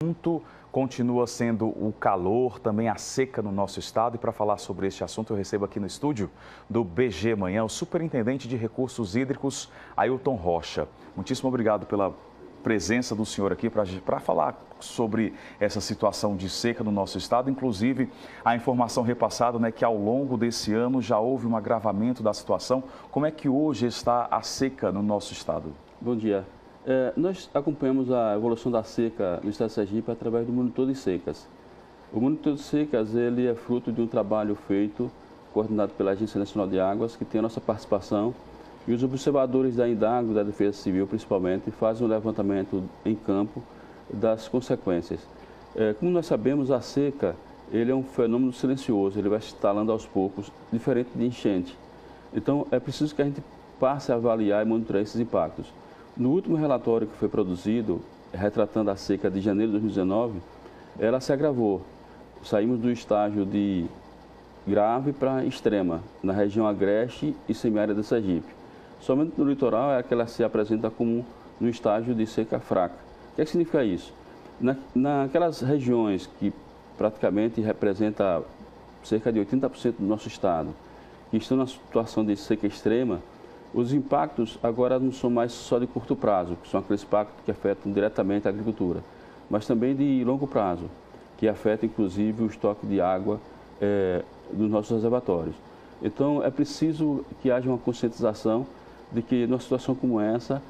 Assunto continua sendo o calor, também a seca no nosso estado. E para falar sobre este assunto, eu recebo aqui no estúdio do BG Manhã o Superintendente de Recursos Hídricos, Ailton Rocha. Muitíssimo obrigado pela presença do senhor aqui para falar sobre essa situação de seca no nosso estado. Inclusive, a informação repassada, né, que ao longo desse ano já houve um agravamento da situação. Como é que hoje está a seca no nosso estado? Bom dia. Nós acompanhamos a evolução da seca no estado de Sergipe através do monitor de secas. O monitor de secas ele é fruto de um trabalho feito, coordenado pela Agência Nacional de Águas, que tem a nossa participação, e os observadores da Indago, da Defesa Civil principalmente, fazem um levantamento em campo das consequências. Como nós sabemos, a seca ele é um fenômeno silencioso, ele vai se instalando aos poucos, diferente de enchente. Então, é preciso que a gente passe a avaliar e monitorar esses impactos. No último relatório que foi produzido, retratando a seca de janeiro de 2019, ela se agravou. Saímos do estágio de grave para extrema, na região agreste e semiárida de Sergipe. Somente no litoral é que ela se apresenta como no estágio de seca fraca. O que significa isso? Naquelas regiões que praticamente representa cerca de 80% do nosso estado, que estão na situação de seca extrema, os impactos agora não são mais só de curto prazo, que são aqueles impactos que afetam diretamente a agricultura, mas também de longo prazo, que afetam inclusive o estoque de água dos nossos reservatórios. Então é preciso que haja uma conscientização de que numa situação como essa,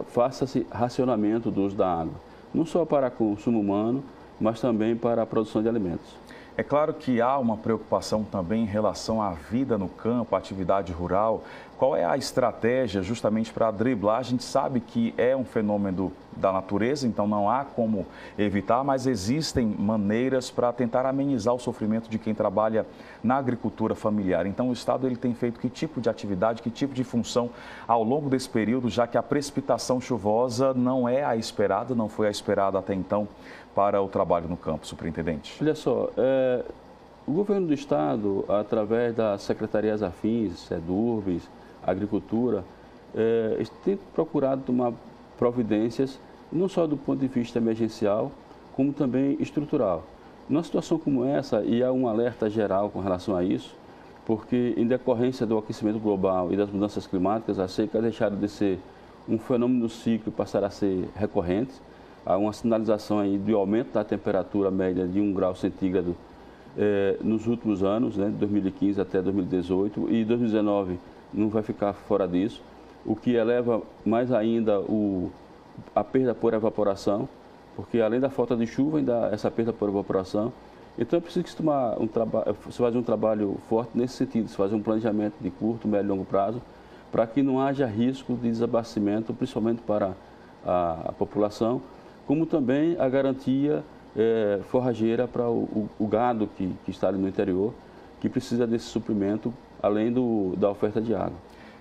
faça-se racionamento do uso da água, não só para consumo humano, mas também para a produção de alimentos. É claro que há uma preocupação também em relação à vida no campo, à atividade rural. Qual é a estratégia justamente para driblar? A gente sabe que é um fenômeno da natureza, então não há como evitar, mas existem maneiras para tentar amenizar o sofrimento de quem trabalha na agricultura familiar. Então o Estado ele tem feito que tipo de atividade, que tipo de função ao longo desse período, já que a precipitação chuvosa não é a esperada, não foi a esperada até então para o trabalho no campo, superintendente? Olha só, o governo do estado, através das secretarias afins, SEDURBs, Agricultura, tem procurado tomar providências, não só do ponto de vista emergencial, como também estrutural. Numa situação como essa, e há um alerta geral com relação a isso, porque em decorrência do aquecimento global e das mudanças climáticas, as secas deixaram de ser um fenômeno do ciclo e passaram a ser recorrentes. Há uma sinalização aí do aumento da temperatura média de 1 grau centígrado nos últimos anos, né, de 2015 até 2018, e 2019 não vai ficar fora disso, o que eleva mais ainda a perda por evaporação, porque além da falta de chuva, ainda há essa perda por evaporação. Então é preciso que se fazer um trabalho forte nesse sentido, se fazer um planejamento de curto, médio e longo prazo, para que não haja risco de desabastecimento, principalmente para a população, como também a garantia forrageira para o gado que está ali no interior, que precisa desse suprimento, além da oferta de água.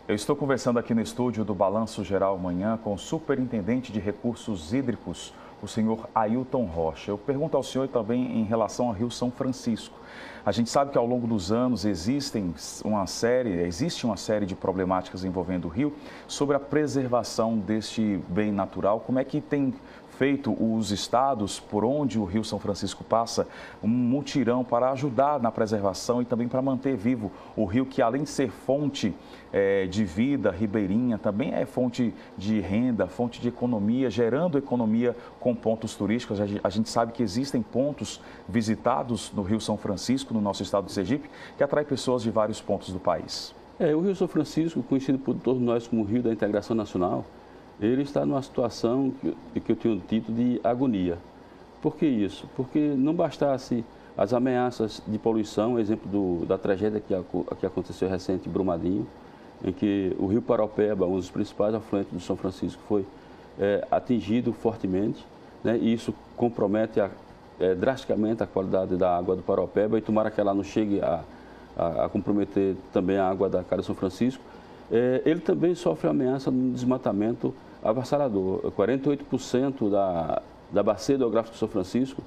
Eu estou conversando aqui no estúdio do Balanço Geral Manhã com o Superintendente de Recursos Hídricos, o senhor Ailton Rocha. Eu pergunto ao senhor também em relação ao Rio São Francisco. A gente sabe que ao longo dos anos existe uma série de problemáticas envolvendo o rio sobre a preservação deste bem natural. Como é que tem feito os estados por onde o Rio São Francisco passa um mutirão para ajudar na preservação e também para manter vivo o rio, que além de ser fonte de vida ribeirinha, também é fonte de renda, fonte de economia, gerando economia com pontos turísticos. A gente sabe que existem pontos visitados no Rio São Francisco, no nosso estado de Sergipe, que atrai pessoas de vários pontos do país. O Rio São Francisco, conhecido por todos nós como o Rio da Integração Nacional, ele está numa situação que eu tenho dito de agonia. Por que isso? Porque não bastasse as ameaças de poluição, exemplo da tragédia que aconteceu recente em Brumadinho, em que o rio Paraopeba, um dos principais afluentes do São Francisco, foi atingido fortemente, né? E isso compromete drasticamente a qualidade da água do Paraopeba, e tomara que ela não chegue a comprometer também a água da Cara São Francisco. Ele também sofre ameaça de desmatamento avassalador. 48% da bacia hidrográfica do São Francisco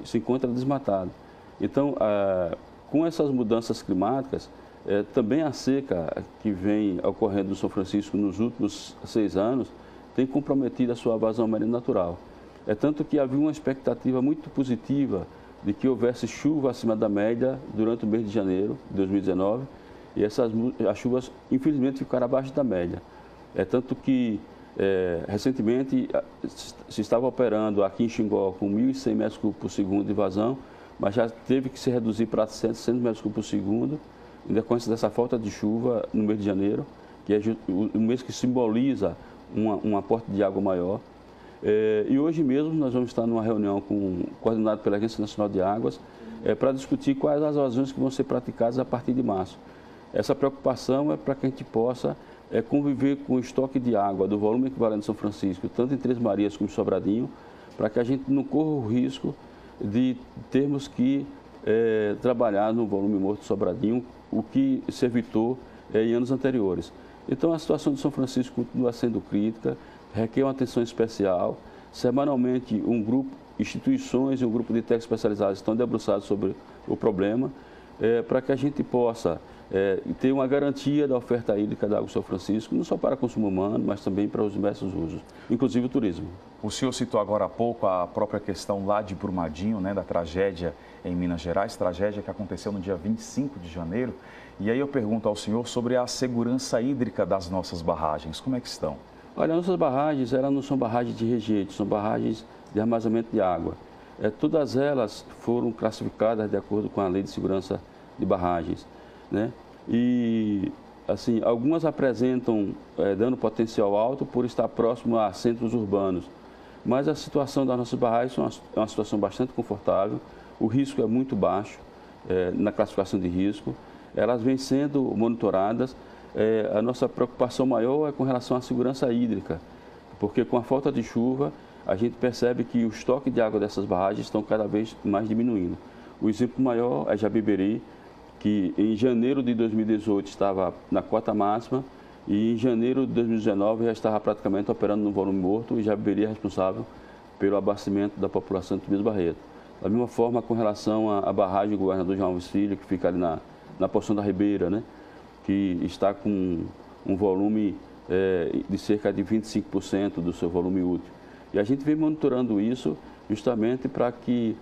se encontra desmatado. Então, com essas mudanças climáticas, também a seca que vem ocorrendo no São Francisco nos últimos 6 anos tem comprometido a sua vazão marinha natural. É tanto que havia uma expectativa muito positiva de que houvesse chuva acima da média durante o mês de janeiro de 2019 e as chuvas, infelizmente, ficaram abaixo da média. É tanto que, recentemente, se estava operando aqui em Xingó com 1.100 metros cúbicos por segundo de vazão, mas já teve que se reduzir para 700 metros cúbicos por segundo, em decorrência dessa falta de chuva no mês de janeiro, que é o mês que simboliza um aporte de água maior. E hoje mesmo nós vamos estar numa reunião coordenada pela Agência Nacional de Águas para discutir quais as vazões que vão ser praticadas a partir de março. Essa preocupação é para que a gente possa conviver com o estoque de água do volume equivalente de São Francisco, tanto em Três Marias como em Sobradinho, para que a gente não corra o risco de termos que trabalhar no volume morto de Sobradinho, o que se evitou em anos anteriores. Então a situação de São Francisco continua sendo crítica, requer uma atenção especial. Semanalmente, instituições e um grupo de técnicos especializados estão debruçados sobre o problema, para que a gente possa ter uma garantia da oferta hídrica da água de São Francisco, não só para consumo humano, mas também para os diversos usos, inclusive o turismo. O senhor citou agora há pouco a própria questão lá de Brumadinho, né, da tragédia em Minas Gerais, tragédia que aconteceu no dia 25 de janeiro. E aí eu pergunto ao senhor sobre a segurança hídrica das nossas barragens. Como é que estão? Olha, nossas barragens, elas não são barragens de rejeito, são barragens de armazenamento de água. Todas elas foram classificadas de acordo com a Lei de Segurança de Barragens, né? E, assim, algumas apresentam dano potencial alto por estar próximo a centros urbanos. Mas a situação das nossas barragens é uma situação bastante confortável, o risco é muito baixo na classificação de risco, elas vêm sendo monitoradas. A nossa preocupação maior é com relação à segurança hídrica, porque com a falta de chuva, a gente percebe que o estoque de água dessas barragens estão cada vez mais diminuindo. O exemplo maior é Jabiberi, que em janeiro de 2018 estava na cota máxima e em janeiro de 2019 já estava praticamente operando no volume morto e Jabiberi é responsável pelo abastecimento da população de Tobias Barreto. Da mesma forma, com relação à barragem do Governador João Alves Filho, que fica ali na porção da Ribeira, né, que está com um volume de cerca de 25% do seu volume útil. E a gente vem monitorando isso justamente para que,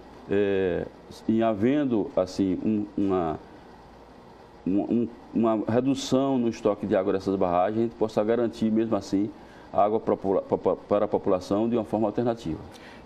em havendo assim, uma redução no estoque de água dessas barragens, a gente possa garantir, mesmo assim, a água para a população de uma forma alternativa.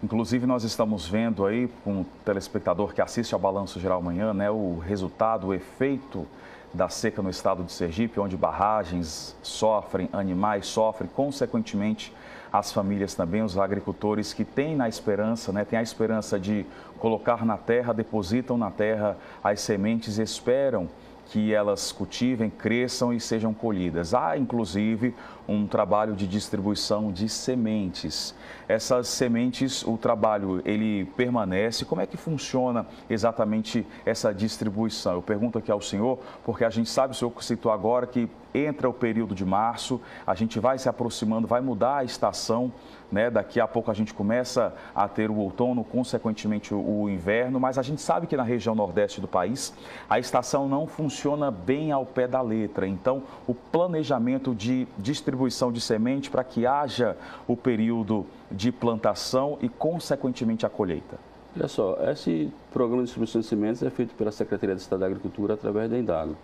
Inclusive, nós estamos vendo aí, com o telespectador que assiste ao Balanço Geral Amanhã, né, o resultado, o efeito da seca no estado de Sergipe, onde barragens sofrem, animais sofrem, consequentemente, as famílias também, os agricultores que têm a esperança de colocar na terra, depositam na terra as sementes e esperam que elas cultivem, cresçam e sejam colhidas. Há, inclusive, um trabalho de distribuição de sementes. Essas sementes, o trabalho, ele permanece. Como é que funciona exatamente essa distribuição? Eu pergunto aqui ao senhor, porque a gente sabe, o senhor citou agora, que entra o período de março, a gente vai se aproximando, vai mudar a estação, né? Daqui a pouco a gente começa a ter o outono, consequentemente o inverno, mas a gente sabe que na região nordeste do país a estação não funciona bem ao pé da letra. Então, o planejamento de distribuição de semente para que haja o período de plantação e, consequentemente, a colheita. Olha só, esse programa de distribuição de sementes é feito pela Secretaria de Estado da Agricultura através da Indago.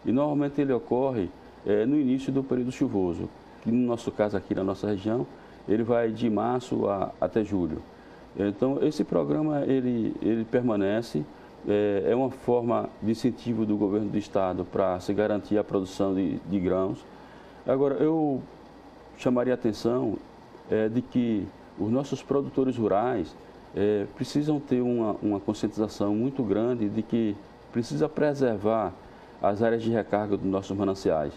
E normalmente ele ocorre no início do período chuvoso, que no nosso caso aqui na nossa região, ele vai de março até julho. Então, esse programa ele permanece, é uma forma de incentivo do governo do estado para se garantir a produção de grãos. Agora, eu chamaria a atenção de que os nossos produtores rurais precisam ter uma conscientização muito grande de que precisa preservar as áreas de recarga dos nossos mananciais.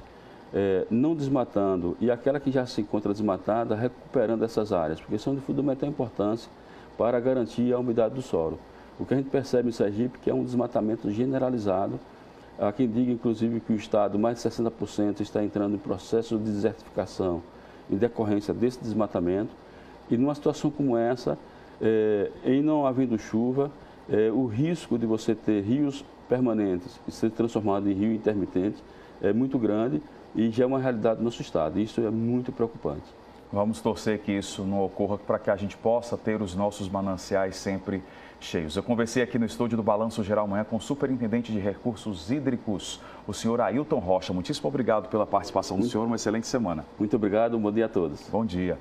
Não desmatando, e aquela que já se encontra desmatada, recuperando essas áreas, porque são de fundamental importância para garantir a umidade do solo. O que a gente percebe em Sergipe que é um desmatamento generalizado. Há quem diga, inclusive, que o estado, mais de 60%, está entrando em processo de desertificação em decorrência desse desmatamento. E numa situação como essa, em não havendo chuva, o risco de você ter rios permanentes e ser transformado em rio intermitente é muito grande e já é uma realidade do nosso estado. Isso é muito preocupante. Vamos torcer que isso não ocorra para que a gente possa ter os nossos mananciais sempre cheios. Eu conversei aqui no estúdio do Balanço Geral Amanhã com o Superintendente de Recursos Hídricos, o senhor Ailton Rocha. Muitíssimo obrigado pela participação do senhor, uma excelente semana. Muito obrigado, bom dia a todos. Bom dia.